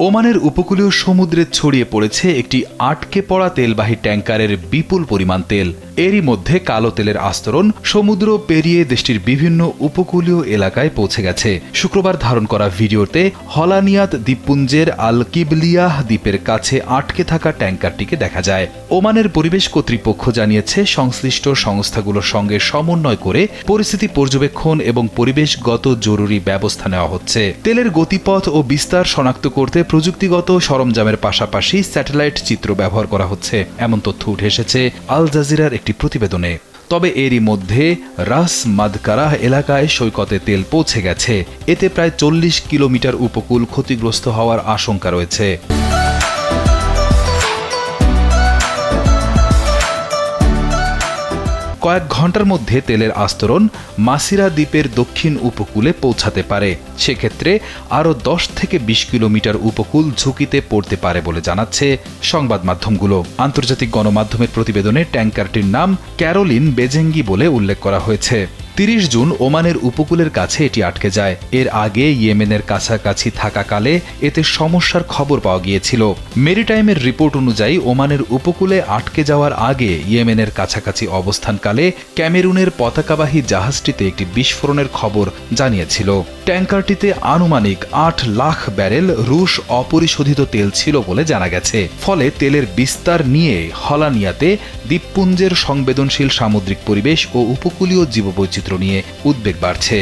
ওমানের উপকূলীয় সমুদ্রে ছড়িয়ে পড়েছে একটি আটকে পড়া তেলবাহী ট্যাঙ্কারের বিপুল পরিমাণ তেল। এরই মধ্যে কালো তেলের আস্তরণ সমুদ্র পেরিয়ে দেশটির বিভিন্ন উপকূলীয় এলাকায় পৌঁছে গেছে। শুক্রবার ধারণ করা ভিডিওতে হলানিয়াত দ্বীপপুঞ্জের আল কিবলিয়াহ দ্বীপের কাছে আটকে থাকা ট্যাঙ্কারটিকে দেখা যায়। ওমানের পরিবেশ কর্তৃপক্ষ জানিয়েছে, সংশ্লিষ্ট সংস্থাগুলোর সঙ্গে সমন্বয় করে পরিস্থিতি পর্যবেক্ষণ এবং পরিবেশগত জরুরি ব্যবস্থা নেওয়া হচ্ছে। তেলের গতিপথ ও বিস্তার শনাক্ত করতে প্রযুক্তিগত সরঞ্জামের পাশাপাশি স্যাটেলাইট চিত্র ব্যবহার করা হচ্ছে, এমন তথ্য উঠে এসেছে আল জাজিরার একটি প্রতিবেদনে। তবে এরই মধ্যে রাস মাদকারাহ এলাকায় সৈকতে তেল পৌঁছে গেছে। এতে প্রায় 40 কিলোমিটার উপকূল ক্ষতিগ্রস্ত হওয়ার আশঙ্কা রয়েছে। কয়েক ঘন্টার মধ্যে তেলের আস্তরণ মাসিরা দ্বীপের দক্ষিণ উপকূলে পৌঁছাতে পারে। সেক্ষেত্রে আরও 10 থেকে 20 কিলোমিটার উপকূল ঝুঁকিতে পড়তে পারে বলে জানাচ্ছে সংবাদ মাধ্যমগুলো। আন্তর্জাতিক গণমাধ্যমের প্রতিবেদনে ট্যাঙ্কারটির নাম ক্যারোলিন বেজেঙ্গি বলে উল্লেখ করা হয়েছে। 30 জুন ওমানের উপকূলের কাছে এটি আটকে যায়। এর আগে ইয়েমেনের কাছাকাছি থাকাকালে এতে সমস্যার খবর পাওয়া গিয়েছিল। মেরিটাইমের রিপোর্ট অনুযায়ী ওমানের উপকূলে আটকে যাওয়ার আগে ইয়েমেনের কাছাকাছি অবস্থানকালে ক্যামেরুনের পতাকাবাহী জাহাজটিতে একটি বিস্ফোরণের খবর জানিয়েছিল। ট্যাঙ্কারটিতে আনুমানিক 8 লাখ ব্যারেল রুশ অপরিশোধিত তেল ছিল বলে জানা গেছে। ফলে তেলের বিস্তার নিয়ে হলানিয়াতে দ্বীপপুঞ্জের সংবেদনশীল সামুদ্রিক পরিবেশ ও উপকূলীয় জীববৈচিত্র্য নিয়ে উদ্বেগ বাড়ছে।